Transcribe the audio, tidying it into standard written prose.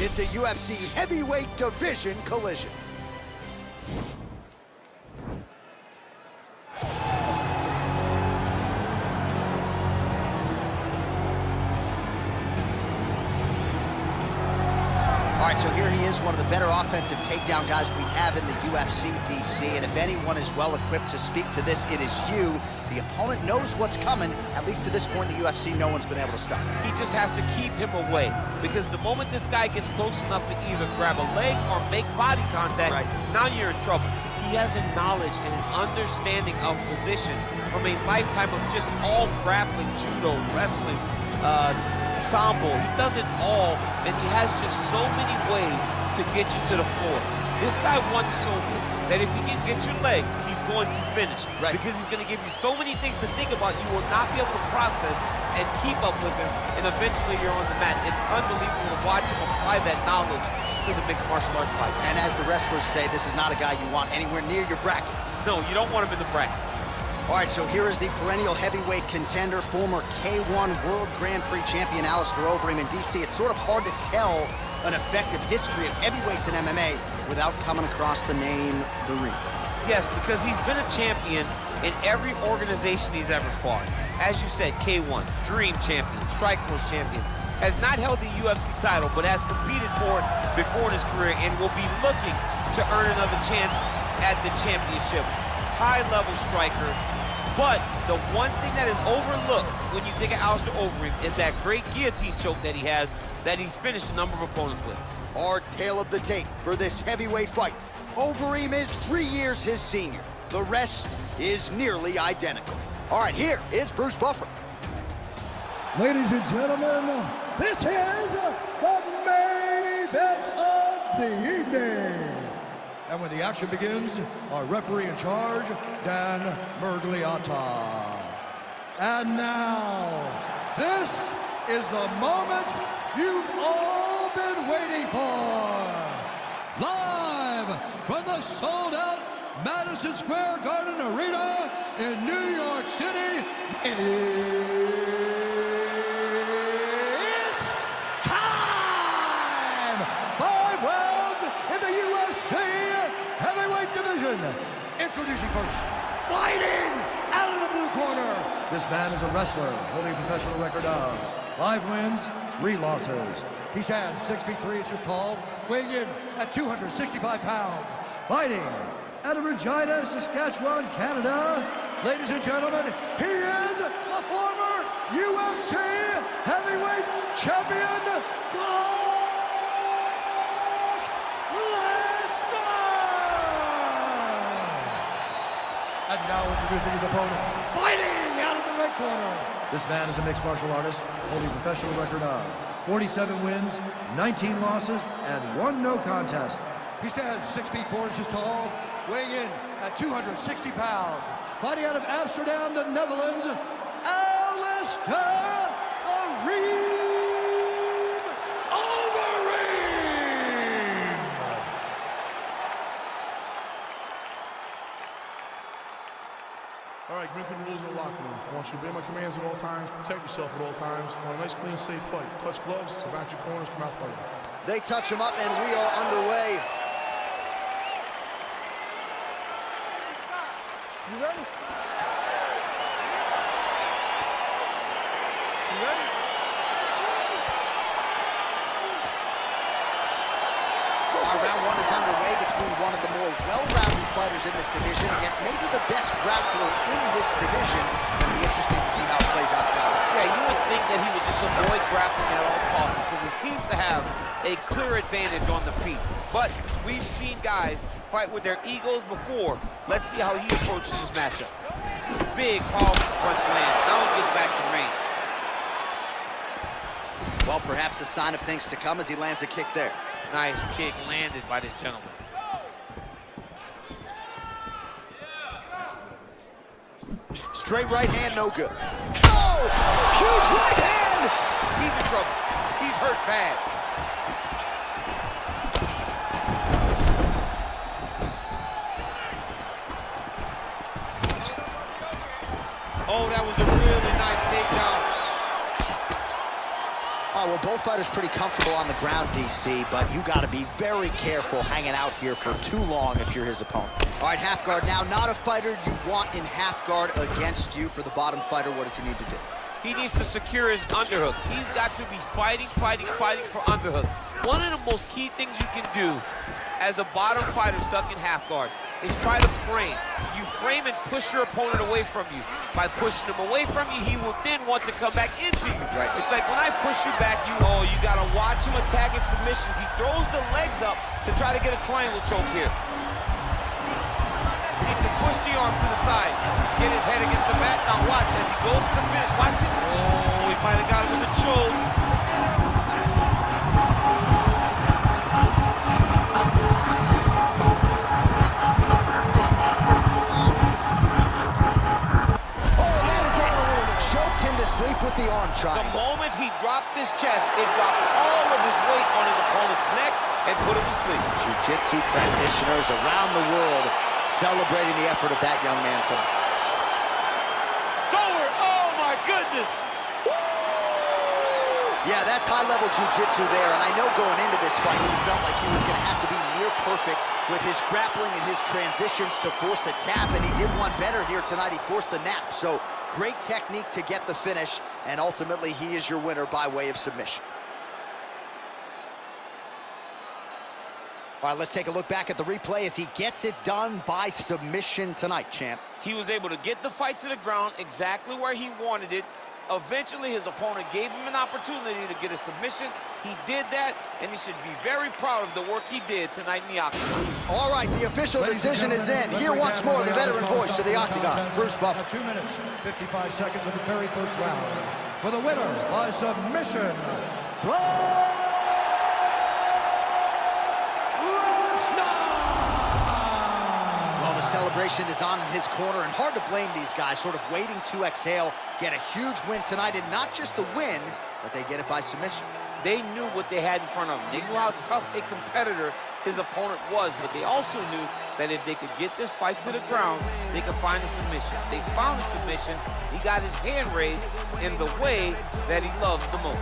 It's a UFC heavyweight division collision. All right, so here he is, one of the better offensive takedown guys we have in the UFC, DC. And if anyone is well-equipped to speak to this, it is you. The opponent knows what's coming. At least to this point in the UFC, no one's been able to stop him. He just has to keep him away, because the moment this guy gets close enough to either grab a leg or make body contact, now you're in trouble. He has a knowledge and an understanding of position from a lifetime of just all grappling, judo, wrestling, sambo. He does it all, and he has just so many ways to get you to the floor. This guy once told me that if he can get your leg, he's going to finish. Because he's going to give you so many things to think about, you will not be able to process and keep up with him, and eventually you're on the mat. It's unbelievable to watch him apply that knowledge to the mixed martial arts fight. And as the wrestlers say, this is not a guy you want anywhere near your bracket. No, you don't want him in the bracket. All right, so here is the perennial heavyweight contender, former K1 World Grand Prix champion Alister Overeem. In DC, it's sort of hard to tell an effective history of heavyweights in MMA without coming across the name The Ring. Yes, because he's been a champion in every organization he's ever fought. As you said, K1, Dream champion, Strikeforce champion, has not held the UFC title, but has competed for it before in his career and will be looking to earn another chance at the championship. High-level striker. But the one thing that is overlooked when you think of Alister Overeem is that great guillotine choke that he has, that he's finished a number of opponents with. Our tale of the tape for this heavyweight fight. Overeem is 3 years his senior. The rest is nearly identical. All right, here is Bruce Buffer. Ladies and gentlemen, this is the main event of the evening. And when the action begins, our referee in charge, Dan Mergliata. And now, this is the moment you've all been waiting for. Live from the sold-out Madison Square Garden Arena in New York City, it's time! 5 rounds in the UFC heavyweight division. Introducing first, fighting out of the blue corner. This man is a wrestler holding a professional record of 5 wins, 3 losses. He stands 6 feet 3 inches tall, weighing in at 265 pounds. Fighting out of Regina, Saskatchewan, Canada. Ladies and gentlemen, he is a former UFC heavyweight champion, And now introducing his opponent, fighting out of the red corner. This man is a mixed martial artist, holding a professional record of 47 wins, 19 losses, and 1 no contest. He stands 6 feet 4 inches tall, weighing in at 260 pounds. Fighting out of Amsterdam, the Netherlands, Alister Overeem. All right, commit to the rules in the locker room. I want you to obey my commands at all times, protect yourself at all times. I want a nice, clean, safe fight. Touch gloves, back your corners, come out fighting. They touch him up, and we are underway. You ready? You ready? Our round 1 is underway between one of the more well-rounded fighters in this division against maybe the best grappler in this division. It'll be interesting to see how it plays out stylistically. Yeah, you would think that he would just avoid grappling at all costs because he seems to have a clear advantage on the feet. But we've seen guys fight with their egos before. Let's see how he approaches this matchup. Big, powerful punch lands. Now he gets back to range. Well, perhaps a sign of things to come as he lands a kick there. Nice kick landed by this gentleman. Straight right hand, no good. Oh! Huge right hand! He's in trouble. He's hurt bad. Oh, that was a really nice takedown. All right, well, both both fighters pretty comfortable on the ground, DC, but you got to be very careful hanging out here for too long if you're his opponent. All right, half guard now. Not a fighter you want in half guard against you. For the bottom fighter, what does he need to do? He needs to secure his underhook. He's got to be fighting for underhook. One of the most key things you can do as a bottom fighter stuck in half guard is try to frame. You frame and push your opponent away from you. By pushing him away from you, he will then want to come back into you. Right. It's like when I push you back, you gotta watch him attack his submissions. He throws the legs up to try to get a triangle choke here. He needs to push the arm to the side, get his head against the mat. Now watch as he goes to the finish. Watch it. Oh, he might have got him with a choke. Sleep with the arm triangle. The moment he dropped his chest, it dropped all of his weight on his opponent's neck and put him to sleep. Jiu-jitsu practitioners around the world celebrating the effort of that young man tonight. Forward! Oh my goodness! Yeah, that's high-level jiu-jitsu there, and I know going into this fight, he felt like he was going to have to be near perfect with his grappling and his transitions to force a tap, and he did one better here tonight. He forced the nap, so great technique to get the finish, and ultimately he is your winner by way of submission. All right, let's take a look back at the replay as he gets it done by submission tonight, champ. He was able to get the fight to the ground exactly where he wanted it. Eventually, his opponent gave him an opportunity to get a submission. He did that, and he should be very proud of the work he did tonight in the octagon. All right, the official decision is in. Here once more, the veteran voice of the octagon, Bruce Buffer. 2 minutes, 55 seconds of the very first round. For the winner by submission, Lesnar! Well, the celebration is on in his corner, and hard to blame these guys, sort of waiting to exhale, get a huge win tonight, and not just the win, but they get it by submission. They knew what they had in front of them. They knew how tough a competitor his opponent was, but they also knew that if they could get this fight to the ground, they could find a submission. They found a submission. He got his hand raised in the way that he loves the most.